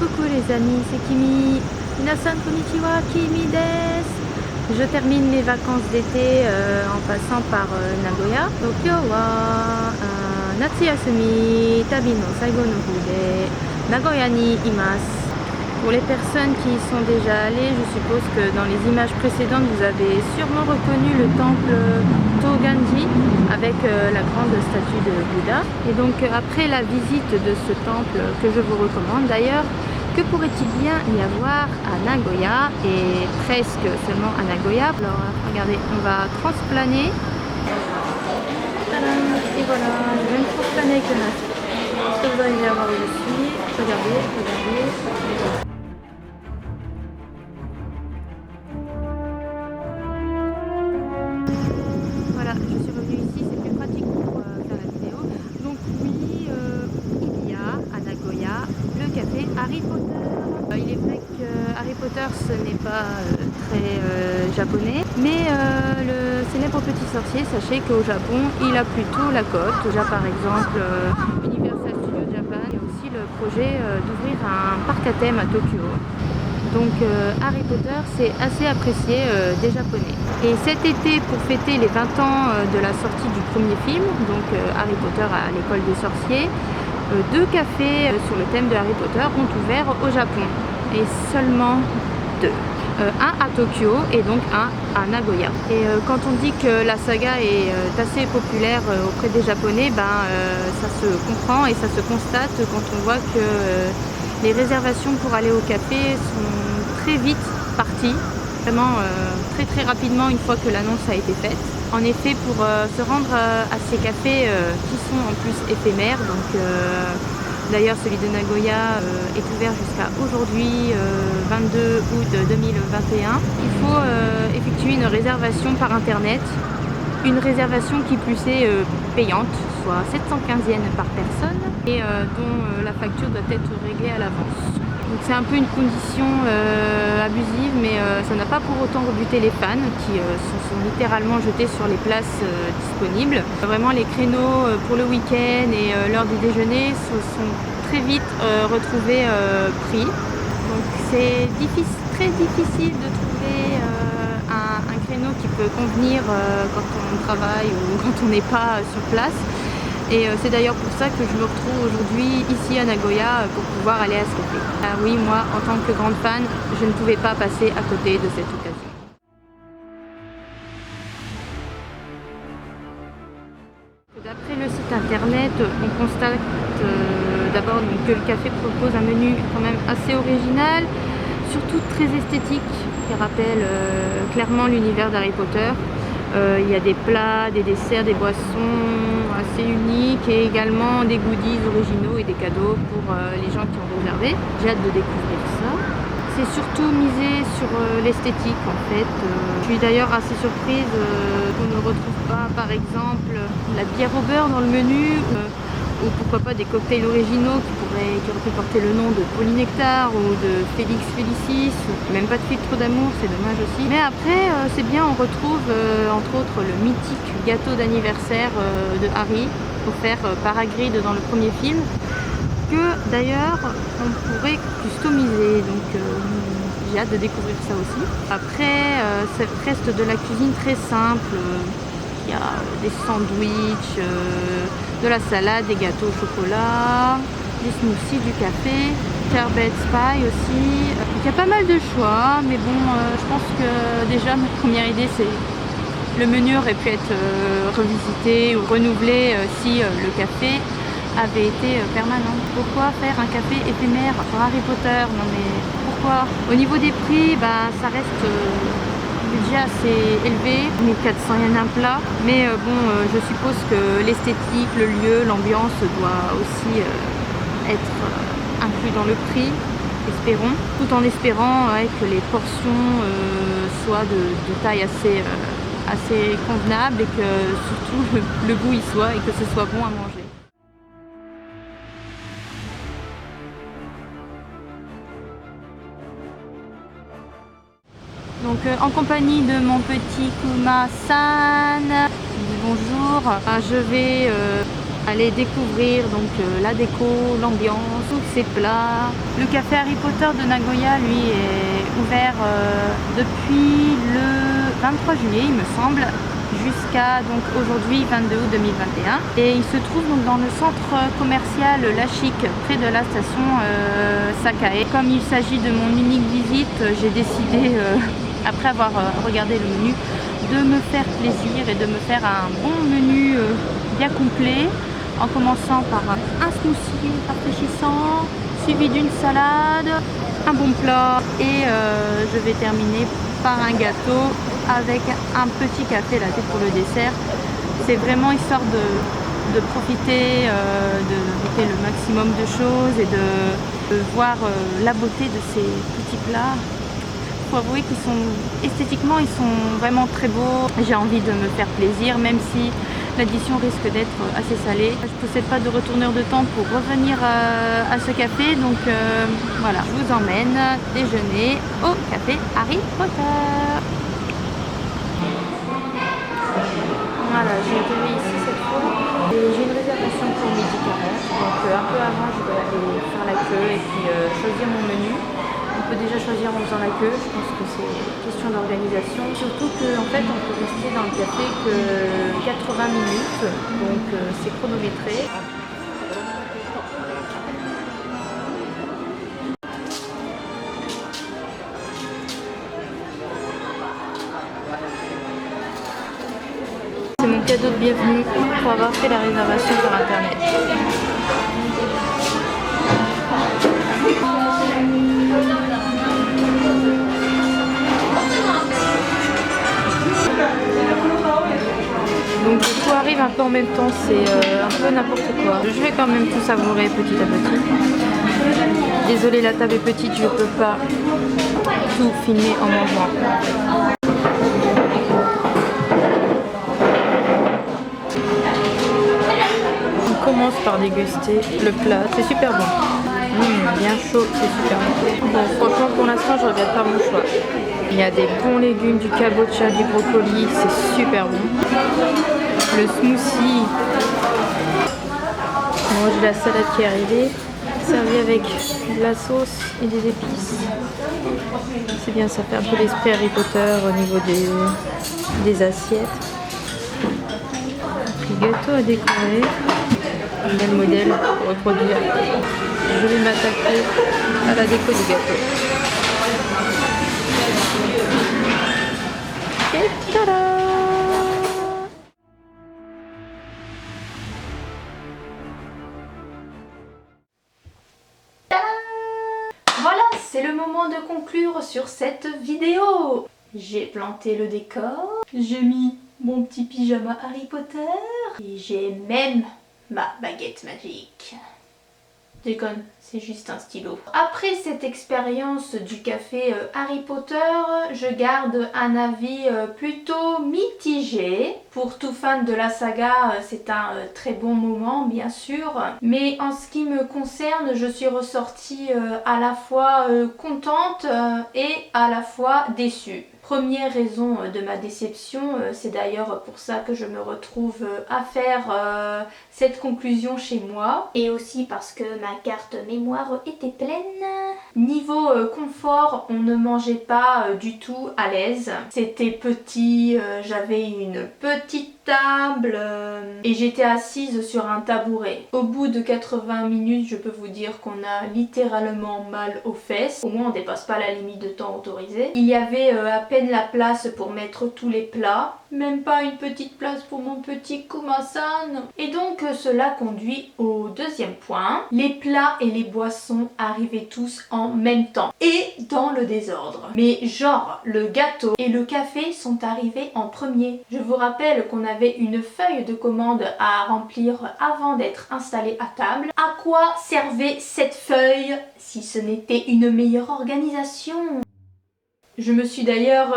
Coucou les amis, c'est Kimi. Minasan konnichiwa, Kimi desu. Je termine mes vacances d'été en passant par Nagoya. Tokyo wa natsuyasumi tabi no saigo no fu de Nagoya ni imasu. Pour les personnes qui y sont déjà allées, je suppose que dans les images précédentes, vous avez sûrement reconnu le temple Toganji avec la grande statue de Bouddha. Et donc après la visite de ce temple que je vous recommande d'ailleurs, que pourrait-il bien y avoir à Nagoya et presque seulement à Nagoya? Alors regardez, on va transplaner. Tadam! Et voilà, je vais me transplaner avec le masque. Est-ce que vous arrivez à voir où je suis? Regardez, regardez. Voilà, je suis revenue ici, c'est plus pratique pour faire la vidéo. Donc oui, il y a à Nagoya le café Harry Potter. Il est vrai que Harry Potter ce n'est pas très japonais, mais le célèbre petit sorcier, sachez qu'au Japon il a plutôt la cote. Déjà par exemple Universal Studios Japan, il y a aussi le projet d'ouvrir un parc à thème à Tokyo. Donc Harry Potter c'est assez apprécié des japonais. Et cet été, pour fêter les 20 ans de la sortie du premier film, donc Harry Potter à l'école des sorciers, deux cafés sur le thème de Harry Potter ont ouvert au Japon. Et seulement deux. Un à Tokyo et donc un à Nagoya. Et quand on dit que la saga est assez populaire auprès des Japonais, ça se comprend et ça se constate quand on voit que les réservations pour aller au café sont très vite parties. Vraiment très rapidement une fois que l'annonce a été faite. En effet, pour se rendre à ces cafés qui sont en plus éphémères, donc d'ailleurs celui de Nagoya est ouvert jusqu'à aujourd'hui 22 août 2021, il faut effectuer une réservation par internet, une réservation qui plus est payante, soit 715 yens par personne et dont la facture doit être réglée à l'avance. Donc c'est un peu une condition abusive, mais ça n'a pas pour autant rebuté les fans qui se sont littéralement jetés sur les places disponibles. Vraiment les créneaux pour le week-end et l'heure du déjeuner se sont très vite retrouvés pris. Donc c'est très difficile de trouver un créneau qui peut convenir quand on travaille ou quand on n'est pas sur place. Et c'est d'ailleurs pour ça que je me retrouve aujourd'hui ici à Nagoya pour pouvoir aller à ce café. Ah oui, moi, en tant que grande fan, je ne pouvais pas passer à côté de cette occasion. D'après le site internet, on constate d'abord que le café propose un menu quand même assez original, surtout très esthétique, qui rappelle clairement l'univers d'Harry Potter. Il y a des plats, des desserts, des boissons assez uniques et également des goodies originaux et des cadeaux pour les gens qui ont réservé. J'ai hâte de découvrir ça. C'est surtout misé sur l'esthétique en fait. Je suis d'ailleurs assez surprise qu'on ne retrouve pas par exemple la bière au beurre dans le menu ou pourquoi pas des cocktails originaux qui auraient pu porter le nom de Polynectar ou de Félix Félicis, même pas de filtre d'amour, c'est dommage aussi. Mais après, c'est bien, on retrouve entre autres le mythique gâteau d'anniversaire de Harry, offert par Hagrid dans le premier film, que d'ailleurs on pourrait customiser, donc j'ai hâte de découvrir ça aussi. Après, ça reste de la cuisine très simple. Il y a des sandwichs, de la salade, des gâteaux au chocolat, des smoothies, du café, sherbet pie aussi. Donc il y a pas mal de choix, mais bon, je pense que déjà ma première idée c'est le menu aurait pu être revisité ou renouvelé si le café avait été permanent. Pourquoi faire un café éphémère pour Harry Potter? Non mais pourquoi? Au niveau des prix, ça reste budget assez élevé, 1400 yens un plat, mais bon, je suppose que l'esthétique, le lieu, l'ambiance doit aussi être inclus dans le prix, espérons, tout en espérant que les portions soient de taille assez convenable et que surtout le goût y soit et que ce soit bon à manger. Donc en compagnie de mon petit Kuma-san, bonjour, je vais aller découvrir donc la déco, l'ambiance, tous ces plats. Le café Harry Potter de Nagoya, lui, est ouvert depuis le 23 juillet, il me semble, jusqu'à donc aujourd'hui 22 août 2021. Et il se trouve donc dans le centre commercial La Chic, près de la station Sakae. Comme il s'agit de mon unique visite, j'ai décidé, après avoir regardé le menu, de me faire plaisir et de me faire un bon menu bien complet, en commençant par un smoothie rafraîchissant, suivi d'une salade, un bon plat et je vais terminer par un gâteau avec un petit café latte pour le dessert. C'est vraiment histoire de profiter, de goûter le maximum de choses et de voir la beauté de ces petits plats. Il faut avouer qu'ils sont esthétiquement, ils sont vraiment très beaux. J'ai envie de me faire plaisir, même si l'addition risque d'être assez salée. Je ne possède pas de retourneur de temps pour revenir à ce café, donc voilà, je vous emmène déjeuner au café Harry Potter. Voilà, j'ai atterri ici cette fois et j'ai une réservation pour 12h40, donc un peu avant je dois aller faire la queue et puis choisir mon menu. On peut déjà choisir en faisant la queue, je pense que c'est question d'organisation. Surtout qu'en fait on peut rester dans le café que 80 minutes, donc c'est chronométré. C'est mon cadeau de bienvenue pour avoir fait la réservation sur internet. Donc tout arrive un peu en même temps, c'est un peu n'importe quoi. Je vais quand même tout savourer petit à petit. Désolée, la table est petite, je ne peux pas tout filmer en mangeant. On commence par déguster le plat, c'est super bon. Bien chaud, c'est super bon. Bon, franchement pour l'instant je regrette pas mon choix. Il y a des bons légumes, du kabocha, du brocoli, c'est super bon. Le smoothie. Bon, j'ai la salade qui est arrivée, servie avec de la sauce et des épices. C'est bien, ça fait un peu l'esprit Harry Potter au niveau des assiettes. Le gâteau à décorer. Un bel modèle pour reproduire. Je vais m'attaquer à la déco du gâteau. Et tada! Voilà, c'est le moment de conclure sur cette vidéo. J'ai planté le décor, j'ai mis mon petit pyjama Harry Potter et j'ai même ma baguette magique. Déconne, c'est juste un stylo. Après cette expérience du café Harry Potter, je garde un avis plutôt mitigé. Pour tout fan de la saga, c'est un très bon moment bien sûr. Mais en ce qui me concerne, je suis ressortie à la fois contente et à la fois déçue. Première raison de ma déception, c'est d'ailleurs pour ça que je me retrouve à faire cette conclusion chez moi. Et aussi parce que ma carte mémoire était pleine. Niveau confort, on ne mangeait pas du tout à l'aise. C'était petit, j'avais une petite table et j'étais assise sur un tabouret. Au bout de 80 minutes, je peux vous dire qu'on a littéralement mal aux fesses. Au moins on dépasse pas la limite de temps autorisée. Il y avait à peine la place pour mettre tous les plats. Même pas une petite place pour mon petit Kuma-san. Et donc cela conduit au deuxième point. Les plats et les boissons arrivaient tous en même temps. Et dans le désordre. Mais genre, le gâteau et le café sont arrivés en premier. Je vous rappelle qu'on avait une feuille de commande à remplir avant d'être installé à table. À quoi servait cette feuille si ce n'était une meilleure organisation ? Je me suis d'ailleurs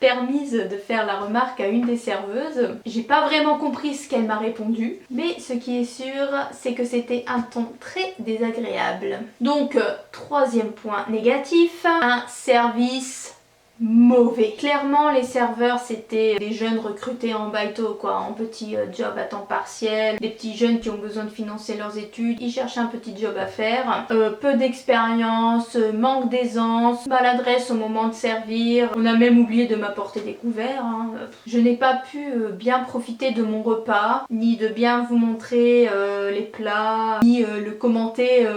permise de faire la remarque à une des serveuses. J'ai pas vraiment compris ce qu'elle m'a répondu, mais ce qui est sûr, c'est que c'était un ton très désagréable. Donc, troisième point négatif, un service mauvais. Clairement les serveurs c'était des jeunes recrutés en baito quoi, en petit job à temps partiel, des petits jeunes qui ont besoin de financer leurs études, ils cherchent un petit job à faire, peu d'expérience, manque d'aisance, maladresse au moment de servir, on a même oublié de m'apporter des couverts, hein. Je n'ai pas pu bien profiter de mon repas, ni de bien vous montrer les plats, ni le commenter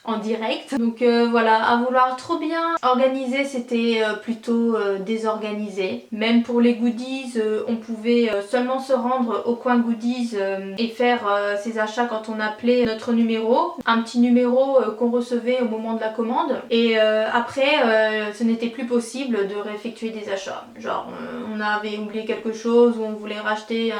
en direct. Donc voilà, à vouloir trop bien organiser, c'était plutôt désorganisé. Même pour les goodies, on pouvait seulement se rendre au coin goodies et faire ses achats quand on appelait notre numéro. Un petit numéro qu'on recevait au moment de la commande. Et après, ce n'était plus possible de réeffectuer des achats. Genre, on avait oublié quelque chose ou on voulait racheter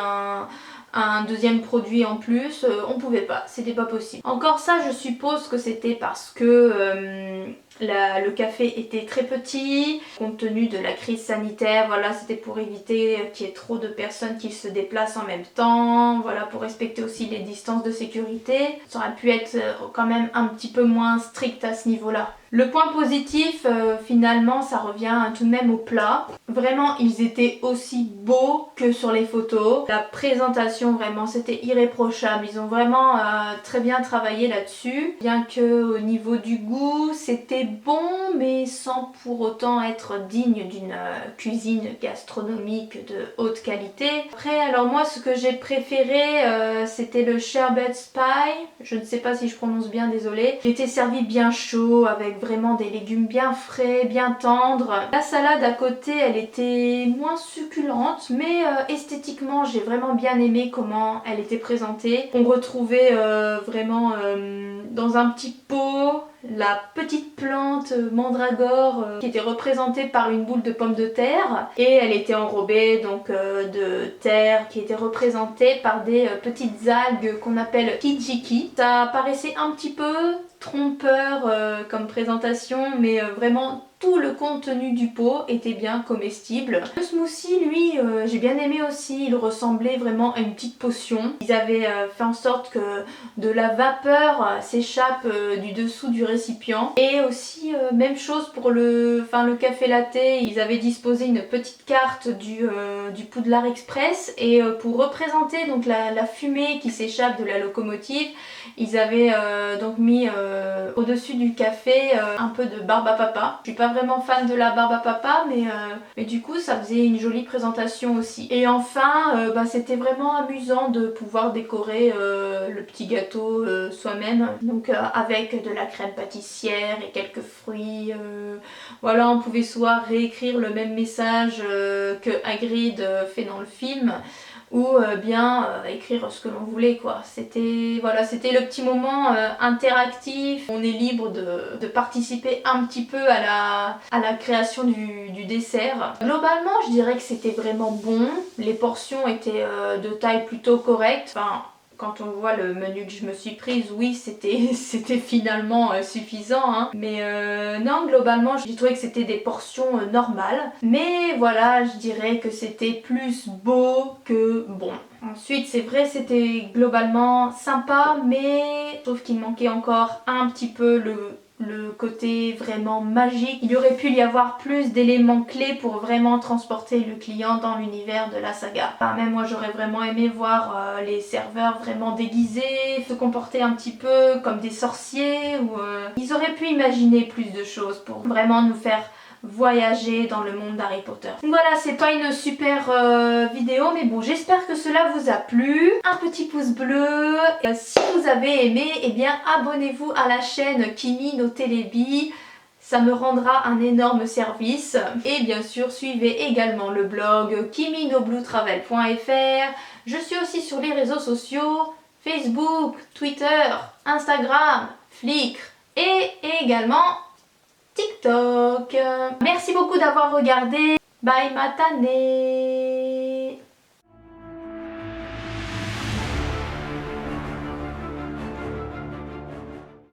un deuxième produit en plus, on pouvait pas, c'était pas possible. Encore ça, je suppose que c'était parce que le café était très petit, compte tenu de la crise sanitaire, voilà, c'était pour éviter qu'il y ait trop de personnes qui se déplacent en même temps, voilà, pour respecter aussi les distances de sécurité. Ça aurait pu être quand même un petit peu moins strict à ce niveau-là. Le point positif, finalement, ça revient tout de même au plat. Vraiment, ils étaient aussi beaux que sur les photos. La présentation, vraiment, c'était irréprochable. Ils ont vraiment très bien travaillé là-dessus. Bien que au niveau du goût, c'était bon, mais sans pour autant être digne d'une cuisine gastronomique de haute qualité. Après, alors moi, ce que j'ai préféré, c'était le sherbet pie. Je ne sais pas si je prononce bien, désolée. Il était servi bien chaud, avec vraiment des légumes bien frais, bien tendres. La salade à côté, elle était moins succulente, mais esthétiquement, j'ai vraiment bien aimé comment elle était présentée. On retrouvait vraiment dans un petit pot la petite plante mandragore qui était représentée par une boule de pommes de terre et elle était enrobée donc de terre qui était représentée par des petites algues qu'on appelle kijiki. Ça paraissait un petit peu trompeur comme présentation, mais vraiment tout le contenu du pot était bien comestible. Le smoothie, lui, j'ai bien aimé aussi, il ressemblait vraiment à une petite potion. Ils avaient fait en sorte que de la vapeur s'échappe du dessous du récipient. Et aussi, même chose pour le café latte, ils avaient disposé une petite carte du Poudlard Express et pour représenter donc la fumée qui s'échappe de la locomotive, ils avaient donc mis au-dessus du café un peu de barbe à papa. Je suis pas vraiment fan de la barbe à papa, mais du coup ça faisait une jolie présentation aussi. Et enfin, c'était vraiment amusant de pouvoir décorer le petit gâteau soi-même. Donc avec de la crème pâtissière et quelques fruits. Voilà, on pouvait soit réécrire le même message que Hagrid fait dans le film, ou bien écrire ce que l'on voulait quoi. C'était voilà, c'était le petit moment interactif, on est libre de participer un petit peu à la création du dessert. Globalement je dirais que c'était vraiment bon, les portions étaient de taille plutôt correcte, enfin quand on voit le menu que je me suis prise, oui, c'était finalement suffisant. Hein. Mais non, globalement, j'ai trouvé que c'était des portions normales. Mais voilà, je dirais que c'était plus beau que bon. Ensuite, c'est vrai, c'était globalement sympa, mais je trouve qu'il manquait encore un petit peu le côté vraiment magique. Il y aurait pu y avoir plus d'éléments clés pour vraiment transporter le client dans l'univers de la saga. Enfin, même moi j'aurais vraiment aimé voir les serveurs vraiment déguisés, se comporter un petit peu comme des sorciers ou ils auraient pu imaginer plus de choses pour vraiment nous faire voyager dans le monde d'Harry Potter. Donc voilà, c'est pas une super vidéo, mais bon, j'espère que cela vous a plu. Un petit pouce bleu. Si vous avez aimé, eh bien abonnez-vous à la chaîne Kimi no Telebi. Ça me rendra un énorme service. Et bien sûr, suivez également le blog kiminobluetravel.fr. Je suis aussi sur les réseaux sociaux, Facebook, Twitter, Instagram, Flickr et également TikTok. Merci beaucoup d'avoir regardé. Bye matane.